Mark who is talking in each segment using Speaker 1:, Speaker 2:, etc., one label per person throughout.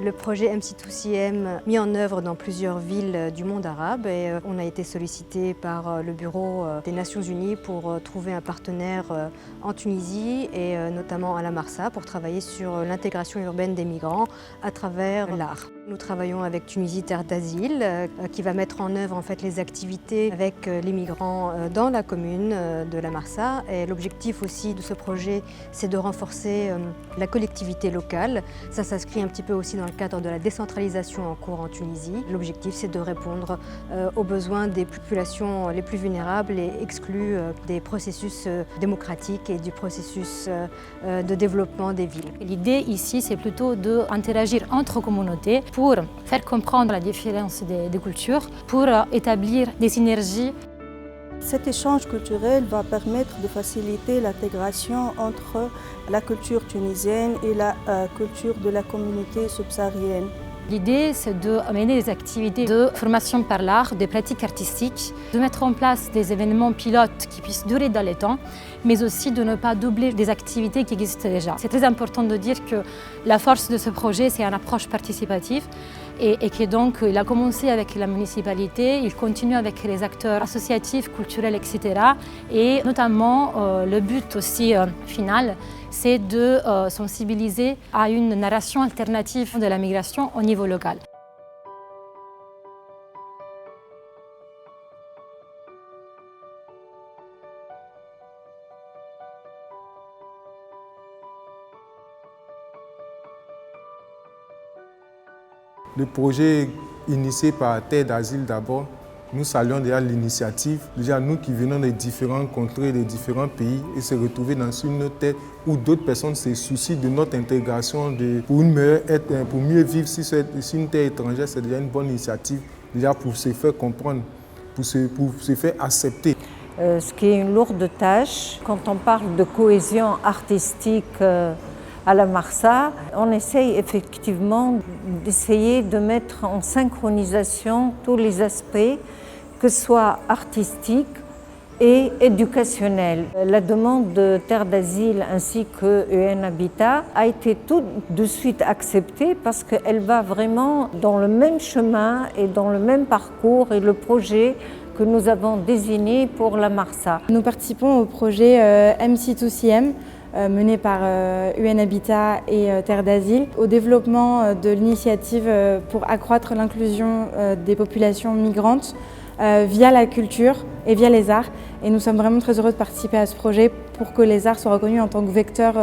Speaker 1: Le projet MC2CM mis en œuvre dans plusieurs villes du monde arabe et on a été sollicité par le Bureau des Nations Unies pour trouver un partenaire en Tunisie et notamment à la Marsa pour travailler sur l'intégration urbaine des migrants à travers l'art. Nous travaillons avec Tunisie Terre d'Asile qui va mettre en œuvre en fait les activités avec les migrants dans la commune de la Marsa et l'objectif aussi de ce projet c'est de renforcer la collectivité locale. Ça s'inscrit un petit peu aussi dans le cadre de la décentralisation en cours en Tunisie. L'objectif c'est de répondre aux besoins des populations les plus vulnérables et exclues des processus démocratiques et du processus de développement des villes.
Speaker 2: L'idée ici c'est plutôt d'interagir entre communautés pour faire comprendre la différence des cultures, pour établir des synergies.
Speaker 3: Cet échange culturel va permettre de faciliter l'intégration entre la culture tunisienne et la culture de la communauté subsaharienne.
Speaker 2: L'idée, c'est de mener des activités de formation par l'art, des pratiques artistiques, de mettre en place des événements pilotes qui puissent durer dans le temps, mais aussi de ne pas doubler des activités qui existent déjà. C'est très important de dire que la force de ce projet, c'est une approche participative et que donc il a commencé avec la municipalité, il continue avec les acteurs associatifs, culturels, etc. Et notamment, le but aussi final, c'est de sensibiliser à une narration alternative de la migration au niveau local.
Speaker 4: Le projet initié par Terre d'Asile d'abord, nous saluons déjà l'initiative. Déjà nous qui venons des différentes contrées, des différents pays et se retrouver dans une terre où d'autres personnes se soucient de notre intégration pour mieux vivre sur une terre étrangère, c'est déjà une bonne initiative déjà pour se faire comprendre, pour se faire accepter.
Speaker 5: Ce qui est une lourde tâche, quand on parle de cohésion artistique à la Marsa, on essaye effectivement de mettre en synchronisation tous les aspects, que ce soit artistiques et éducationnels. La demande de Terre d'Asile ainsi que UN Habitat a été tout de suite acceptée parce qu'elle va vraiment dans le même chemin et dans le même parcours et le projet que nous avons désigné pour la Marsa.
Speaker 6: Nous participons au projet MC2CM mené par UN Habitat et Terre d'Asile, au développement de l'initiative pour accroître l'inclusion des populations migrantes via la culture et via les arts. Et nous sommes vraiment très heureux de participer à ce projet pour que les arts soient reconnus en tant que vecteur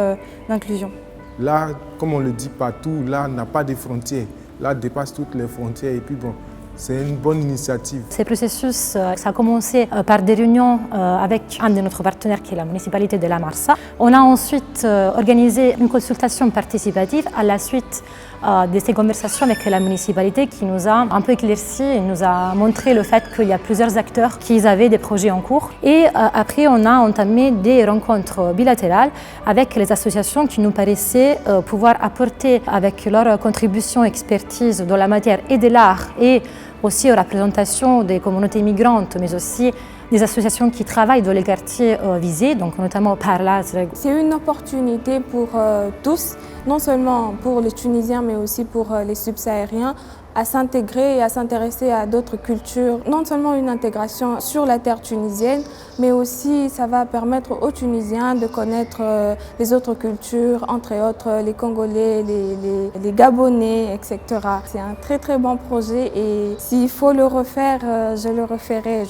Speaker 6: d'inclusion.
Speaker 4: L'art, comme on le dit partout, l'art n'a pas de frontières. L'art dépasse toutes les frontières et puis bon, c'est une bonne initiative.
Speaker 2: Ce processus, ça a commencé par des réunions avec un de nos partenaires qui est la municipalité de la Marsa. On a ensuite organisé une consultation participative à la suite de ces conversations avec la municipalité qui nous a un peu éclairci et nous a montré le fait qu'il y a plusieurs acteurs qui avaient des projets en cours. Et après, on a entamé des rencontres bilatérales avec les associations qui nous paraissaient pouvoir apporter avec leur contribution expertise dans la matière et de l'art et aussi aux représentations des communautés migrantes, mais aussi des associations qui travaillent dans les quartiers visés, donc notamment par là.
Speaker 7: C'est une opportunité pour tous, non seulement pour les Tunisiens, mais aussi pour les subsahariens, à s'intégrer et à s'intéresser à d'autres cultures. Non seulement une intégration sur la terre tunisienne, mais aussi ça va permettre aux Tunisiens de connaître les autres cultures, entre autres les Congolais, les Gabonais, etc. C'est un très très bon projet et s'il faut le refaire, je le referai,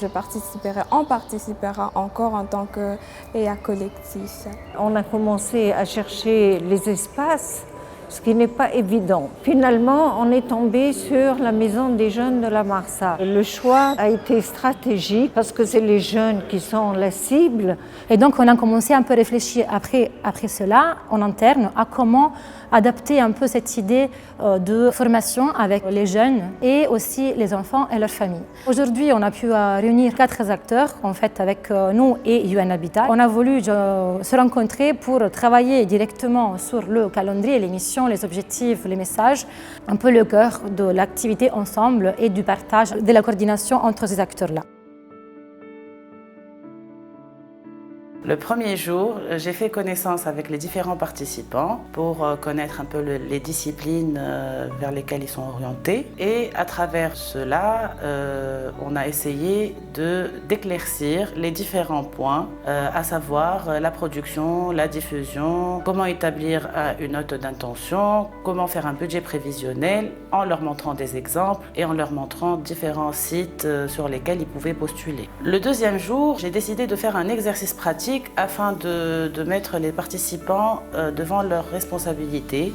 Speaker 7: on participera encore en tant qu'EA collectif.
Speaker 5: On a commencé à chercher les espaces, ce qui n'est pas évident. Finalement, on est tombé sur la maison des jeunes de la Marsa. Le choix a été stratégique parce que c'est les jeunes qui sont la cible.
Speaker 2: Et donc, on a commencé un peu à réfléchir après cela, en interne, à comment adapter un peu cette idée de formation avec les jeunes et aussi les enfants et leurs familles. Aujourd'hui, on a pu réunir 4 acteurs, en fait, avec nous et UN Habitat. On a voulu se rencontrer pour travailler directement sur le calendrier, les missions, les objectifs, les messages, un peu le cœur de l'activité ensemble et du partage, de la coordination entre ces acteurs-là.
Speaker 8: Le premier jour, j'ai fait connaissance avec les différents participants pour connaître un peu les disciplines vers lesquelles ils sont orientés. Et à travers cela, on a essayé d'éclaircir les différents points, à savoir la production, la diffusion, comment établir une note d'intention, comment faire un budget prévisionnel, en leur montrant des exemples et en leur montrant différents sites sur lesquels ils pouvaient postuler. Le deuxième jour, j'ai décidé de faire un exercice pratique afin de mettre les participants devant leurs responsabilités,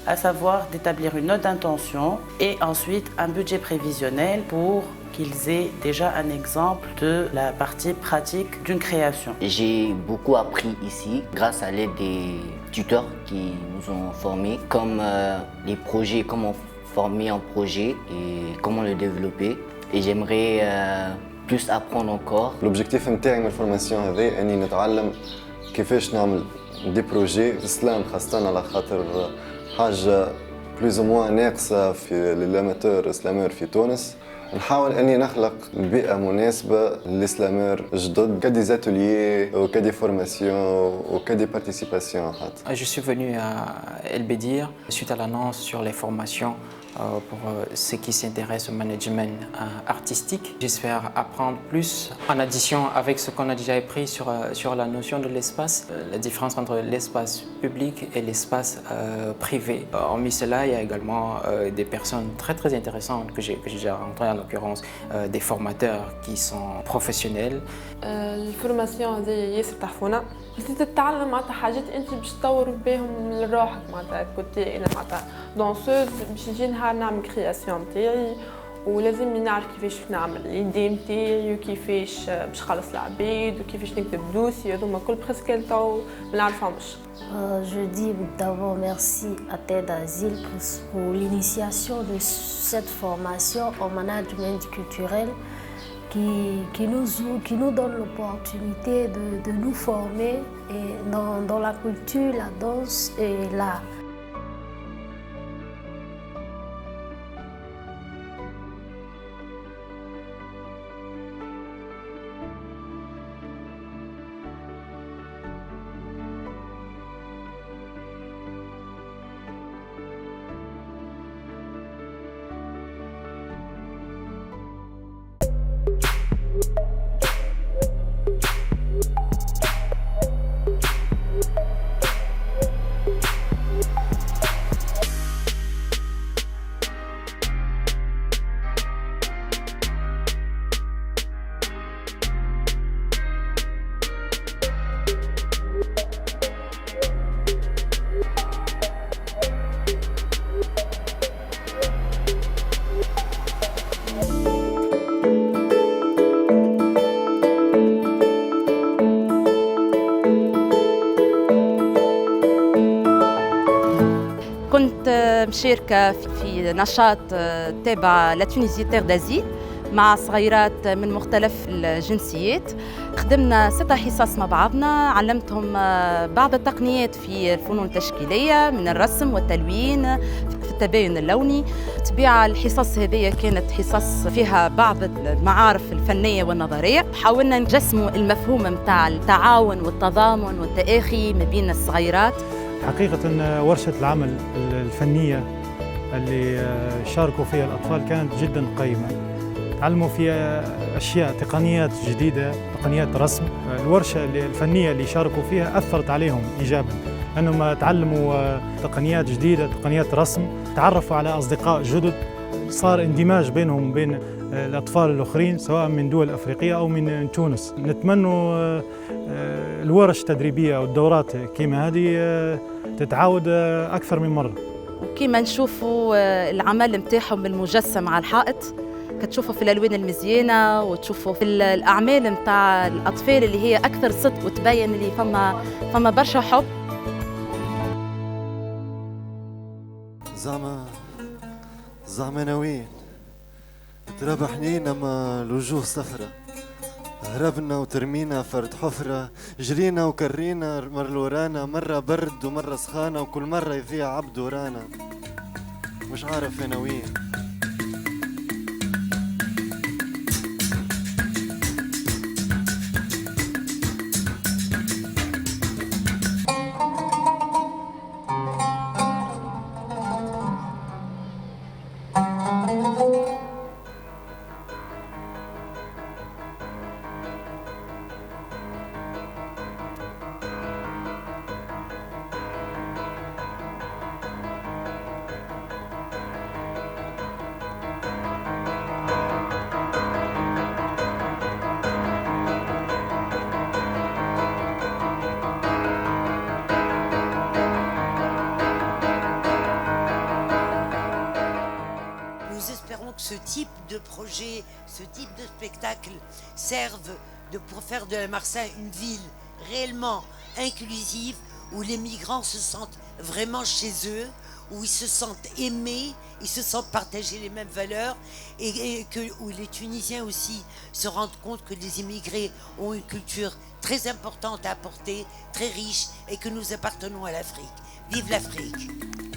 Speaker 8: à savoir d'établir une note d'intention et ensuite un budget prévisionnel pour qu'ils aient déjà un exemple de la partie pratique d'une création.
Speaker 9: J'ai beaucoup appris ici grâce à l'aide des tuteurs qui nous ont formés, comme les projets, comment former un projet et comment le développer. Et j'aimerais plus apprendre encore.
Speaker 10: L'objectif نتاعي من الفورماسيون هذه اني نتعلم كيفاش نعمل دي بروجي في السلام، خاصة على خاطر حاجة بلوز او موان ناقصة في للاماتور سلامور في تونس. نحاول اني نخلق بيئة مناسبة للسلامور جدد كدي زاتوليي وكدي فورماسيون وكدي بارتيسيباسيون.
Speaker 11: Je suis venu à El Bedir suite à l'annonce sur les formations pour ceux qui s'intéressent au management artistique. J'espère apprendre plus en addition avec ce qu'on a déjà appris sur la notion de l'espace, la différence entre l'espace public et l'espace privé. Hormis cela, il y a également des personnes très intéressantes que j'ai déjà rencontrées, en l'occurrence des formateurs qui sont professionnels.
Speaker 12: الفورماسيون هذه ياسر تحفونا تتعلم معناتها حاجات انت باش تطور بهم لروحك معناتها كوتي انا معناتها دونسوز باش يجي نهار نعمل كرياسيون نتاعي ولازمني نعرف كيفاش نعمل ليدي نتاعي وكيفاش باش نخلص العباد وكيفاش نكتب دوسي هذوما كل بريسك تو ما نعرفهمش.
Speaker 13: Je dis d'abord merci à Terre d'Asile pour l'initiation de cette formation en management culturel qui nous donne l'opportunité de nous former et dans la culture, la danse et l'art.
Speaker 14: كنت مشاركة في نشاط تابع لتونيزي تير دازيل مع صغيرات من مختلف الجنسيات. خدمنا 6 حصص مع بعضنا، علمتهم بعض التقنيات في الفنون التشكيلية من الرسم والتلوين في التباين اللوني. طبيعة الحصص هذه كانت حصص فيها بعض المعارف الفنية والنظرية. حاولنا نجسموا المفهوم متاع التعاون والتضامن والتآخي ما بين الصغيرات.
Speaker 15: حقيقة ورشة العمل الفنية اللي شاركوا فيها الأطفال كانت جدا قيمة. تعلموا فيها أشياء، تقنيات جديدة، تقنيات رسم. الورشة الفنية اللي شاركوا فيها أثرت عليهم إيجابا، أنهم تعلموا تقنيات جديدة، تقنيات رسم، تعرفوا على أصدقاء جدد، صار اندماج بينهم وبين الأطفال الآخرين سواء من دول أفريقية أو من تونس. نتمنى الورش التدريبية والدورات كيما هذه تتعاود أكثر من مرة.
Speaker 14: وكيما نشوفوا العمل متاعهم المجسم على الحائط، كتشوفوا في الألوان المزيانة وتشوفوا في الأعمال متاع الأطفال اللي هي أكثر صدق وتبين اللي فما برشا حب.
Speaker 16: زعما ناويين تربحنين اما الوجوه صفرة، هربنا وترمينا فرد حفرة، جرينا وكرينا مر ورانا، مرة برد ومرة سخانة وكل مرة يضيع عبد ورانا، مش عارف ناويين.
Speaker 17: ce type de projet, ce type de spectacle servent pour faire de la Marsa une ville réellement inclusive, où les migrants se sentent vraiment chez eux, où ils se sentent aimés, ils se sentent partager les mêmes valeurs, et où les Tunisiens aussi se rendent compte que les immigrés ont une culture très importante à apporter, très riche, et que nous appartenons à l'Afrique. Vive l'Afrique!